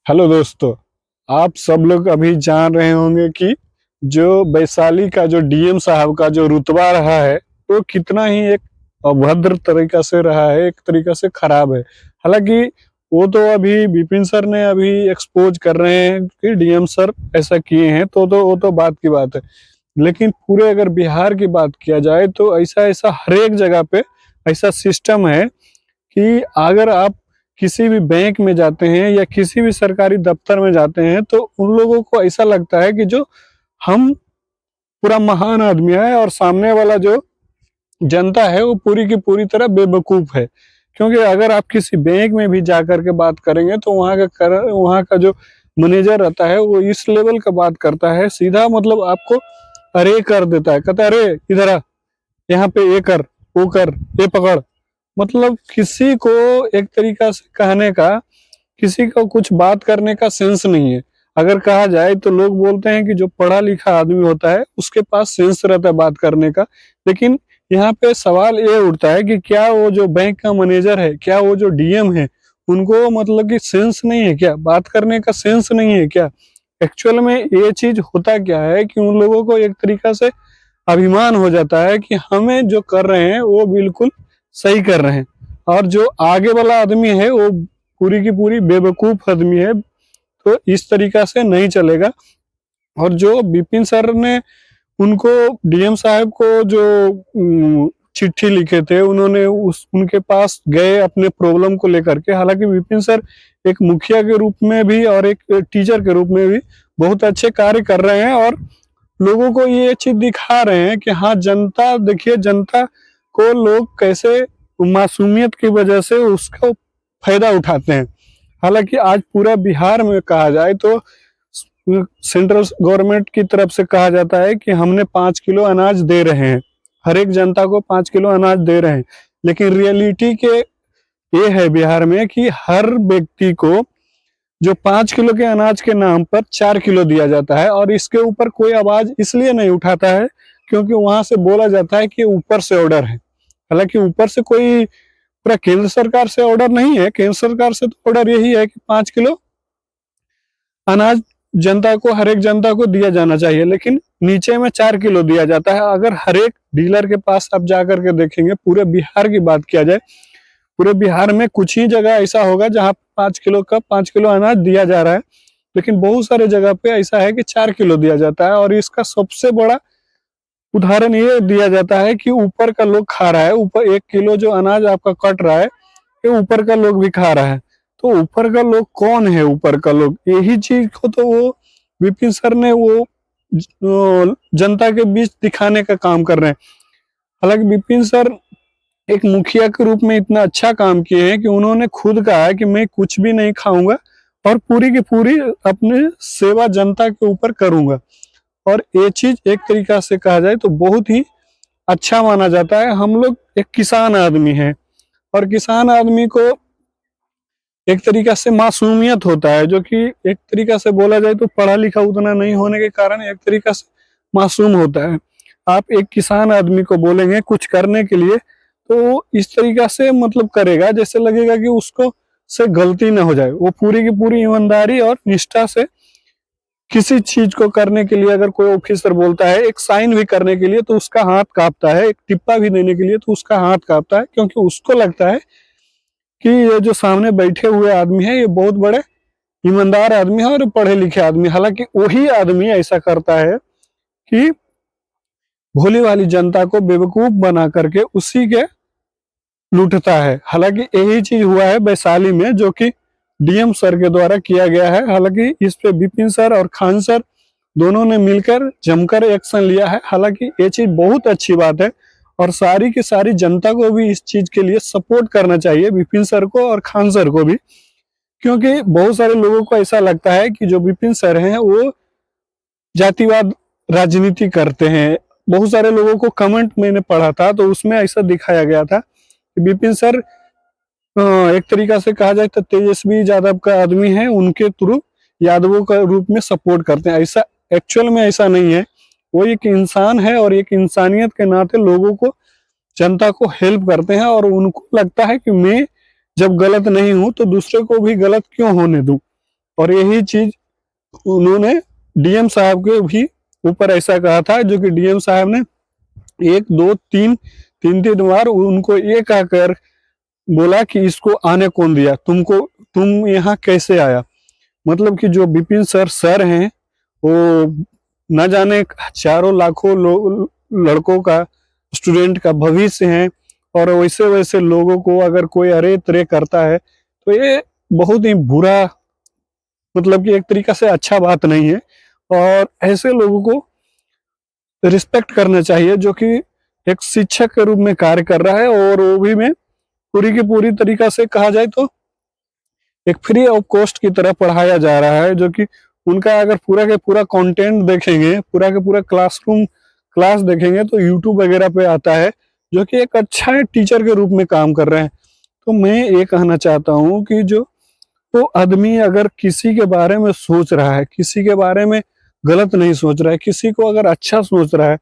Hello दोस्तों। आप सब लोग अभी जान रहे होंगे कि जो वैशाली का जो डीएम साहब का जो रुतबा रहा है वो कितना ही एक अभद्र तरीका से रहा है, एक तरीका से खराब है। हालांकि वो तो अभी विपिन सर ने अभी एक्सपोज कर रहे हैं कि डीएम सर ऐसा किए हैं, तो वो तो बात की बात है। लेकिन पूरे अगर बिहार की बात किया जाए तो ऐसा ऐसा हर एक जगह पे ऐसा सिस्टम है कि अगर आप किसी भी बैंक में जाते हैं या किसी भी सरकारी दफ्तर में जाते हैं तो उन लोगों को ऐसा लगता है कि जो हम पूरा महान आदमी है और सामने वाला जो जनता है वो पूरी की पूरी तरह बेवकूफ है। क्योंकि अगर आप किसी बैंक में भी जा कर के बात करेंगे तो वहाँ का जो मैनेजर रहता है वो इस लेवल का बात करता है, सीधा मतलब आपको अरे कर देता है, कहता है अरे इधर आ, यहाँ पे ये कर, वो कर, ये पकड़। मतलब किसी को एक तरीका से कहने का, किसी को कुछ बात करने का सेंस नहीं है। अगर कहा जाए तो लोग बोलते हैं कि जो पढ़ा लिखा आदमी होता है उसके पास सेंस रहता है बात करने का। लेकिन यहाँ पे सवाल ये उठता है कि क्या वो जो बैंक का मैनेजर है, क्या वो जो डीएम है, उनको मतलब कि सेंस नहीं है क्या, बात करने का सेंस नहीं है क्या? एक्चुअल में ये चीज होता क्या है कि उन लोगों को एक तरीका से अभिमान हो जाता है कि हमें जो कर रहे हैं वो बिल्कुल सही कर रहे हैं, और जो आगे वाला आदमी है वो पूरी की पूरी बेवकूफ आदमी है। तो इस तरीका से नहीं चलेगा। और जो विपिन सर ने उनको, डीएम साहब को जो चिट्ठी लिखे थे, उन्होंने उस उनके पास गए अपने प्रॉब्लम को लेकर के। हालांकि विपिन सर एक मुखिया के रूप में भी और एक टीचर के रूप में भी बहुत अच्छे कार्य कर रहे हैं और लोगों को ये चीज दिखा रहे हैं कि हाँ जनता, देखिए जनता को लोग कैसे मासूमियत की वजह से उसका फायदा उठाते हैं। हालांकि आज पूरा बिहार में कहा जाए तो सेंट्रल गवर्नमेंट की तरफ से कहा जाता है कि हमने 5 किलो अनाज दे रहे हैं, हर एक जनता को 5 किलो अनाज दे रहे हैं। लेकिन रियलिटी के ये है बिहार में कि हर व्यक्ति को जो 5 किलो के अनाज के नाम पर 4 किलो दिया जाता है, और इसके ऊपर कोई आवाज इसलिए नहीं उठाता है क्योंकि वहां से बोला जाता है कि ऊपर से ऑर्डर है। हालांकि ऊपर से कोई पूरा केंद्र सरकार से ऑर्डर नहीं है, केंद्र सरकार से तो ऑर्डर यही है कि 5 किलो अनाज जनता को, हर एक जनता को दिया जाना चाहिए, लेकिन नीचे में 4 किलो दिया जाता है। अगर हर एक डीलर के पास आप जाकर के देखेंगे, पूरे बिहार की बात किया जाए, पूरे बिहार में कुछ ही जगह ऐसा होगा जहां 5 किलो का 5 किलो अनाज दिया जा रहा है, लेकिन बहुत सारे जगह पे ऐसा है कि 4 किलो दिया जाता है। और इसका सबसे बड़ा उदाहरण ये दिया जाता है कि ऊपर का लोग खा रहा है, ऊपर 1 किलो जो अनाज आपका कट रहा है ये ऊपर का लोग भी खा रहा है। तो ऊपर का लोग कौन है? ऊपर का लोग, यही चीज को तो वो विपिन सर ने वो जनता के बीच दिखाने का काम कर रहे हैं। हालांकि विपिन सर एक मुखिया के रूप में इतना अच्छा काम किए हैं कि उन्होंने खुद कहा है कि मैं कुछ भी नहीं खाऊंगा और पूरी की पूरी अपने सेवा जनता के ऊपर करूंगा। और ये चीज एक तरीका से कहा जाए तो बहुत ही अच्छा माना जाता है। हम लोग एक किसान आदमी हैं और किसान आदमी को एक तरीका से मासूमियत होता है, जो कि एक तरीका से बोला जाए तो पढ़ा लिखा उतना नहीं होने के कारण एक तरीका से मासूम होता है। आप एक किसान आदमी को बोलेंगे कुछ करने के लिए तो इस तरीका से मतलब करेगा जैसे लगेगा कि उसको से गलती ना हो जाए। वो पूरी की पूरी ईमानदारी और निष्ठा से किसी चीज को करने के लिए, अगर कोई ऑफिसर बोलता है एक साइन भी करने के लिए तो उसका हाथ कांपता है, एक टिप्पा भी देने के लिए तो उसका हाथ कांपता है, क्योंकि उसको लगता है कि ये जो सामने बैठे हुए आदमी है ये बहुत बड़े ईमानदार आदमी है और पढ़े लिखे आदमी। हालांकि वही आदमी ऐसा करता है कि भोली वाली जनता को बेवकूफ बना करके उसी के लूटता है। हालांकि यही चीज हुआ है वैशाली में, जो कि डीएम सर के द्वारा किया गया है। हालांकि इस पे विपिन सर और खान सर दोनों ने मिलकर जमकर एक्शन लिया है। हालांकि ये चीज बहुत अच्छी बात है और सारी की सारी जनता को भी इस चीज के लिए सपोर्ट करना चाहिए, विपिन सर को और खान सर को भी। क्योंकि बहुत सारे लोगों को ऐसा लगता है कि जो विपिन सर हैं वो जातिवाद राजनीति करते हैं। बहुत सारे लोगों को कमेंट मैंने पढ़ा था तो उसमें ऐसा दिखाया गया था कि विपिन सर एक तरीका से कहा जाए तो तेजस्वी यादव का आदमी है, उनके थ्रू यादवों का रूप में सपोर्ट करते हैं। ऐसा एक्चुअल में ऐसा नहीं है। वो एक इंसान है और एक इंसानियत के नाते लोगों को, जनता को हेल्प करते हैं, और उनको लगता है कि मैं जब गलत नहीं हूं तो दूसरे को भी गलत क्यों होने दूं। और यही चीज उन्होंने डीएम साहब के भी ऊपर ऐसा कहा था, जो कि डीएम साहब ने 1 2 3 बार उनको ये कहकर बोला कि इसको आने कौन दिया तुमको, तुम यहाँ कैसे आया। मतलब कि जो विपिन सर हैं वो न जाने हजारों लाखों लड़कों का, स्टूडेंट का भविष्य है, और वैसे वैसे लोगों को अगर कोई अरे तरे करता है तो ये बहुत ही बुरा, मतलब कि एक तरीका से अच्छा बात नहीं है। और ऐसे लोगों को रिस्पेक्ट करना चाहिए जो कि एक शिक्षक के रूप में कार्य कर रहा है, और वो भी में पूरी की पूरी तरीका से कहा जाए तो एक फ्री ऑफ कॉस्ट की तरह पढ़ाया जा रहा है। जो कि उनका अगर पूरा के पूरा कंटेंट देखेंगे, पूरा के पूरा क्लास देखेंगे तो यूट्यूब वगैरह पे आता है, जो कि एक अच्छा टीचर के रूप में काम कर रहे हैं। तो मैं ये कहना चाहता हूँ कि जो तो आदमी अगर किसी के बारे में सोच रहा है, किसी के बारे में गलत नहीं सोच रहा है, किसी को अगर अच्छा सोच रहा है,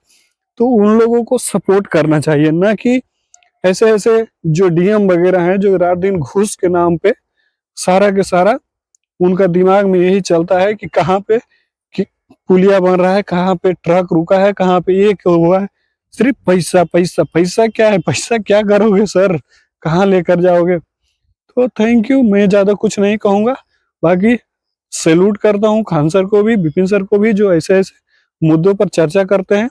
तो उन लोगों को सपोर्ट करना चाहिए। ना कि ऐसे ऐसे जो डीएम वगैरह हैं जो रात दिन घूस के नाम पे सारा के सारा उनका दिमाग में यही चलता है कि कहाँ पे कि पुलिया बन रहा है, कहाँ पे ट्रक रुका है, कहाँ पे ये क्या हुआ है। सिर्फ पैसा पैसा पैसा, क्या है पैसा, क्या करोगे सर, कहाँ लेकर जाओगे। तो थैंक यू, मैं ज्यादा कुछ नहीं कहूंगा। बाकी सैल्यूट करता हूँ खान सर को भी, विपिन सर को भी, जो ऐसे ऐसे मुद्दों पर चर्चा करते हैं।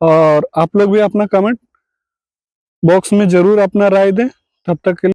और आप लोग भी अपना कमेंट बॉक्स में जरूर अपना राय दें। तब तक के लिए